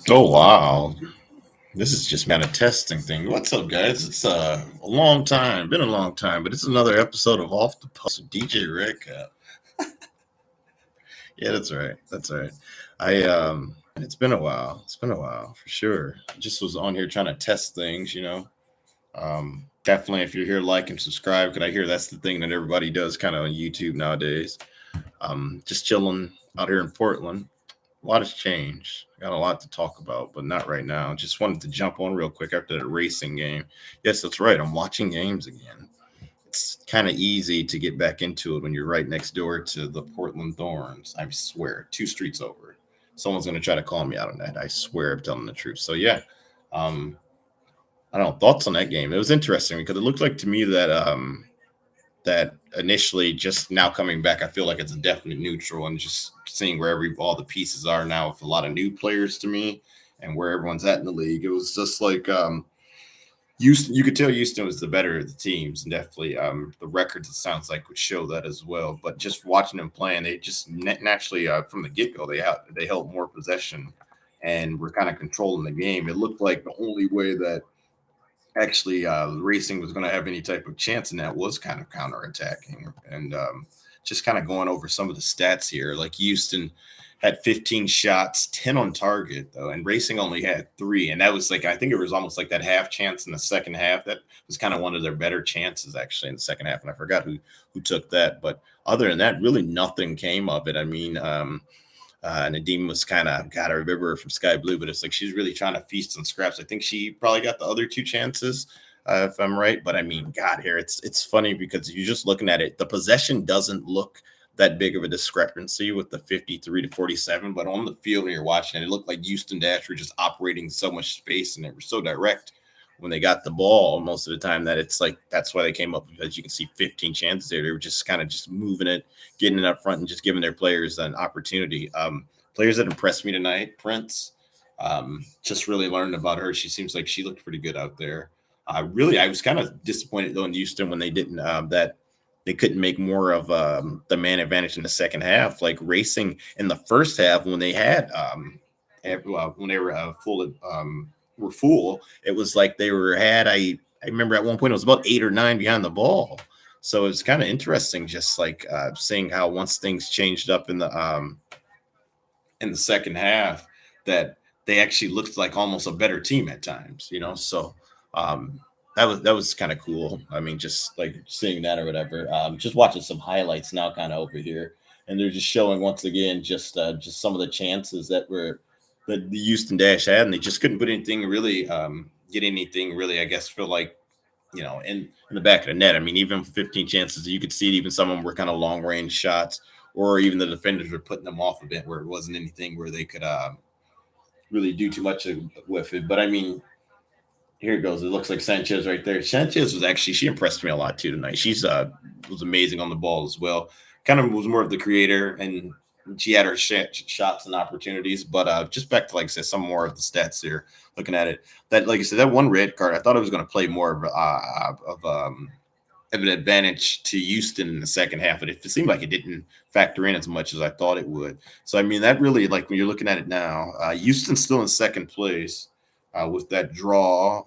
Oh wow. This is just kind of testing thing. What's up, guys? It's a long time, been a long time, but it's another episode of Off the Post with DJ Redcap. Yeah, that's right. That's right. It's been a while. It's been a while for sure. I just was on here trying to test things. Definitely, if you're here, like and subscribe. Because I hear that's the thing that everybody does kind of on YouTube nowadays. Just chilling out here in Portland. A lot has changed. Got a lot to talk about, but not right now. Just wanted to jump on real quick after that racing game. Yes, that's right. I'm watching games again. It's kind of easy to get back into it when you're right next door to the Portland Thorns. I swear, 2 streets over. Someone's going to try to call me out on that. I swear I'm telling the truth. So, yeah, um, I don't know. Thoughts on that game? It was interesting because it looked like to me that initially just now coming back, I feel like it's a definite neutral and just seeing where all the pieces are now with a lot of new players to me and where everyone's at in the league. It was just like Houston, you could tell Houston was the better of the teams, and definitely the records it sounds like would show that as well. But just watching them playing, they just naturally from the get go they held more possession and were kind of controlling the game. It looked like the only way that actually racing was going to have any type of chance in that was kind of counterattacking and just kind of going over some of the stats here. Like Houston had 15 shots, 10 on target though, and racing only had 3. And that was like, I think it was almost like that half chance in the second half. That was kind of one of their better chances actually in the second half. And I forgot who took that. But other than that, really nothing came of it. I mean, Nadim was kind of, God, I remember her from Sky Blue, but it's like she's really trying to feast on scraps. I think she probably got the other 2 chances, if I'm right. But I mean, God, here it's funny because you're just looking at it. The possession doesn't look that big of a discrepancy with the 53 to 47, but on the field when you're watching it, it looked like Houston Dash were just operating so much space and they were so direct when they got the ball most of the time that it's like that's why they came up because you can see 15 chances there. They were just kind of just moving it, getting it up front, and just giving their players an opportunity. Players that impressed me tonight, Prince. Just really learned about her. She seems like she looked pretty good out there. I was kind of disappointed though in Houston when they didn't that they couldn't make more of the man advantage in the second half. Like racing in the first half when they had when they were were full, it was like they were had. I remember at one point it was about 8 or 9 behind the ball. So it's kind of interesting, just like seeing how once things changed up in the second half, that they actually looked like almost a better team at times. So um, that was kind of cool. I mean, just like seeing that or whatever. Just watching some highlights now, kind of over here, and they're just showing once again just some of the chances that the Houston Dash had, and they just couldn't put anything really get anything really. I guess feel like in the back of the net. I mean, even 15 chances, you could see it, even some of them were kind of long range shots, or even the defenders were putting them off a bit where it wasn't anything where they could really do too much with it. But I mean, here it goes. It looks like Sanchez right there. Sanchez was actually she impressed me a lot too tonight. She's was amazing on the ball as well. Kind of was more of the creator, and she had her shots and opportunities. But just back to like I said, some more of the stats here. Looking at it, that like I said, that one red card, I thought it was going to play more of an advantage to Houston in the second half, but it seemed like it didn't factor in as much as I thought it would. So I mean, that really like when you're looking at it now, Houston's still in second place with that draw.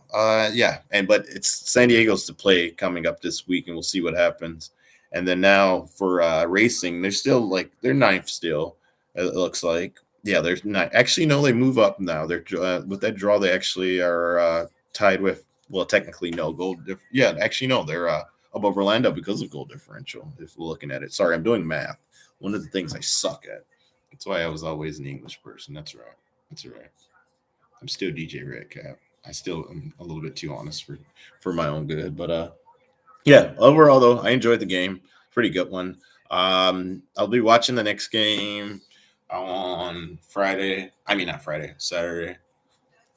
Yeah, and but it's San Diego's to play coming up this week, and we'll see what happens. And then now for racing, they're still like they're ninth still. It looks like yeah, they're not actually no, they move up now. They're with that draw, they actually are tied with well, technically no gold. Yeah, actually no, they're above Orlando because of goal differential. If we're looking at it, sorry, I'm doing math. One of the things I suck at. That's why I was always an English person. That's right. That's right. I'm still DJ Redcap. I still am a little bit too honest for my own good, but yeah. Overall though, I enjoyed the game. Pretty good one. I'll be watching the next game on Friday. I mean, not Friday, Saturday.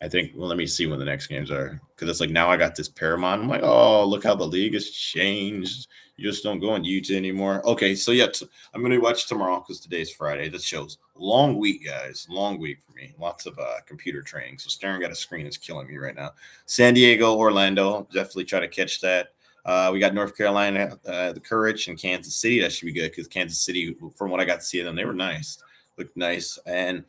I think. Well, let me see when the next games are because it's like now I got this Paramount. I'm like, oh, look how the league has changed. You just don't go on YouTube anymore. Okay, so yeah, I'm gonna watch tomorrow because today's Friday. This shows long week, guys. Long week for me. Lots of computer training. So staring at a screen is killing me right now. San Diego, Orlando. Definitely try to catch that. We got North Carolina, the Courage, and Kansas City. That should be good because Kansas City, from what I got to see of them, they were nice, looked nice, and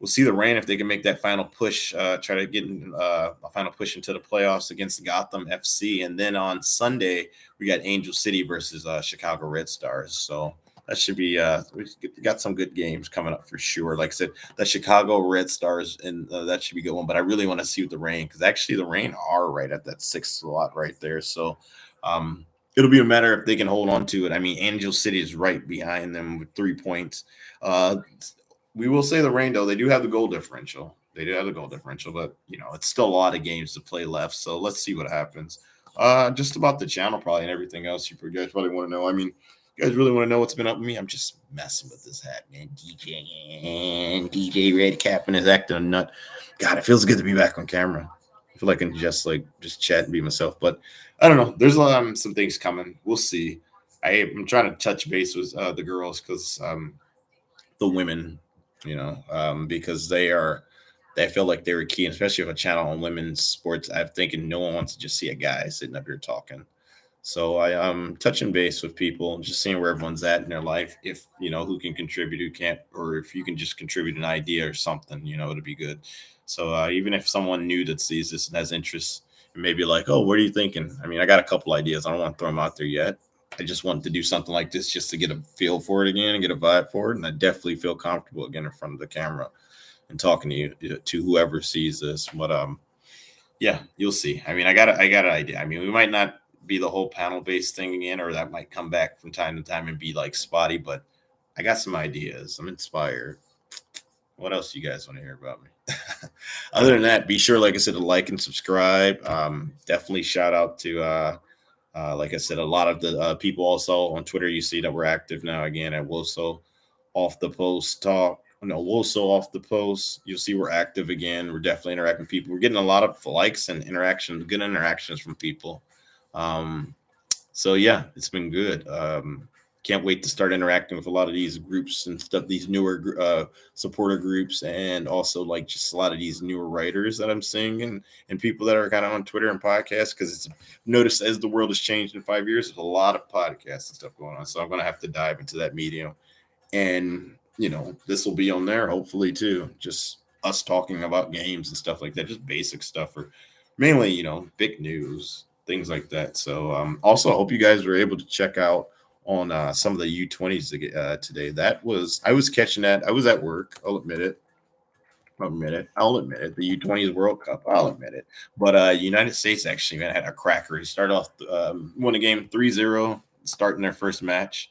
we'll see the Reign if they can make that final push, try to get a final push into the playoffs against Gotham FC. And then on Sunday, we got Angel City versus Chicago Red Stars. So that should be we got some good games coming up for sure. Like I said, the Chicago Red Stars, and that should be a good one. But I really want to see with the Reign, because actually the Reign are right at that sixth slot right there. So it'll be a matter if they can hold on to it. I mean, Angel City is right behind them with 3 points. We will say the Reign, though, they do have the goal differential. They do have the goal differential, but it's still a lot of games to play left. So let's see what happens. Just about the channel, probably, and everything else you guys probably want to know. I mean, you guys really want to know what's been up with me? I'm just messing with this hat, man. DJ Redcap and his acting a nut. God, it feels good to be back on camera. I feel like I can just chat and be myself. But I don't know. There's some things coming. We'll see. I'm trying to touch base with the girls, because the women, because they feel like they were key, and especially with a channel on women's sports. I'm thinking no one wants to just see a guy sitting up here talking. So I'm touching base with people, just seeing where everyone's at in their life. If who can contribute, who can't, or if you can just contribute an idea or something, it'd be good. So even if someone new that sees this and has interest, and maybe like, oh, what are you thinking? I mean, I got a couple ideas. I don't want to throw them out there yet. I just wanted to do something like this just to get a feel for it again and get a vibe for it. And I definitely feel comfortable again in front of the camera and talking to you, to whoever sees this. But yeah, you'll see. I mean, I got an idea. I mean, we might not be the whole panel based thing again, or that might come back from time to time and be like spotty, but I got some ideas. I'm inspired. What else do you guys want to hear about me? Other than that, be sure, like I said, to like and subscribe. Definitely shout out to like I said, a lot of the people also on Twitter. You see that we're active now again at Woso Off the Post Talk. No, Woso Off the Post. You'll see we're active again. We're definitely interacting with people. We're getting a lot of likes and interactions, good interactions from people. So yeah, it's been good. Can't wait to start interacting with a lot of these groups and stuff, these newer supporter groups, and also like just a lot of these newer writers that I'm seeing, and people that are kind of on Twitter and podcasts, because it's noticed as the world has changed in 5 years, there's a lot of podcasts and stuff going on. So I'm going to have to dive into that medium, and this will be on there hopefully too. Just us talking about games and stuff like that, just basic stuff, or mainly, big news, things like that. So also, I hope you guys were able to check out on some of the U20s today. I was catching that. I was at work. I'll admit it. I'll admit it. The U20s World Cup. I'll admit it. But United States actually, man, had a cracker. He started off, won a game 3-0, starting their first match.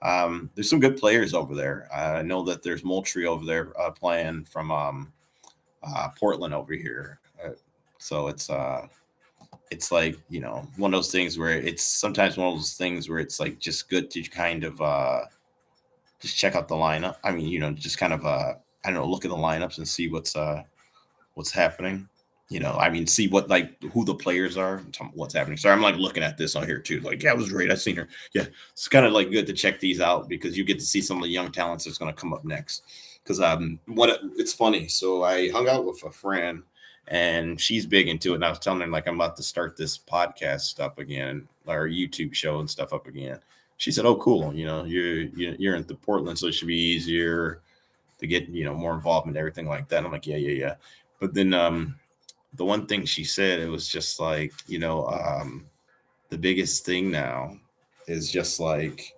There's some good players over there. I know that there's Moultrie over there playing from Portland over here. So it's like, one of those things where it's sometimes one of those things where it's like just good to kind of just check out the lineup. I mean, just kind of I don't know, look at the lineups and see what's happening. I mean, see what, like, who the players are, what's happening. Sorry, I'm like looking at this on here too. Like, yeah, it was great. I've seen her. Yeah, it's kind of like good to check these out, because you get to see some of the young talents that's going to come up next. Because it's funny. So I hung out with a friend, and she's big into it. And I was telling her, like, I'm about to start this podcast stuff again, our YouTube show and stuff up again. She said, "Oh, cool. You're in Portland, so it should be easier to get more involvement and everything like that." And I'm like, yeah. But then the one thing she said, it was just like, the biggest thing now is just like,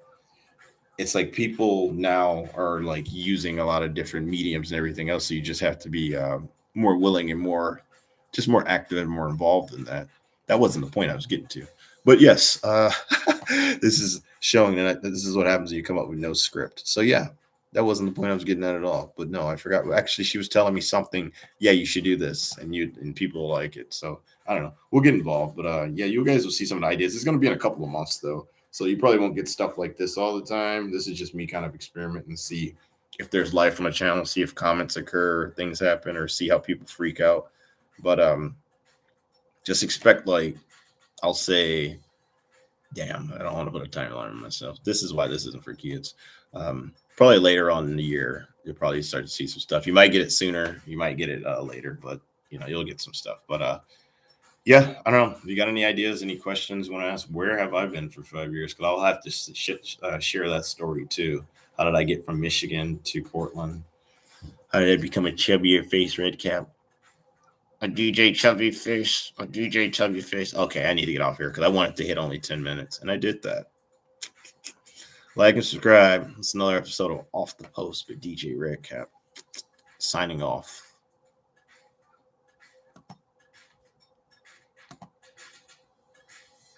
it's like people now are like using a lot of different mediums and everything else. So you just have to be more willing and more active and more involved in that. That wasn't the point I was getting to. But yes, this is showing that this is what happens when you come up with no script. So yeah, that wasn't the point I was getting at all. But no, I forgot. Actually, she was telling me something. Yeah, you should do this, and people like it. So I don't know. We'll get involved. But yeah, you guys will see some of the ideas. It's going to be in a couple of months though, so you probably won't get stuff like this all the time. This is just me kind of experimenting and see if there's life on the channel, see if comments occur, things happen, or see how people freak out. But just expect, like, I'll say, damn, I don't want to put a timeline on myself. This is why this isn't for kids. Probably later on in the year, you'll probably start to see some stuff. You might get it sooner, you might get it later, but you'll get some stuff. But yeah, I don't know. You got any ideas, any questions you want to ask? Where have I been for 5 years? Because I'll have to share that story too. How did I get from Michigan to Portland? How did I become a chubbier face, Redcap? A DJ Chubby Face. A DJ Chubby Face. Okay, I need to get off here because I wanted to hit only 10 minutes, and I did that. Like and subscribe. It's another episode of Off the Post with DJ Redcap. Signing off.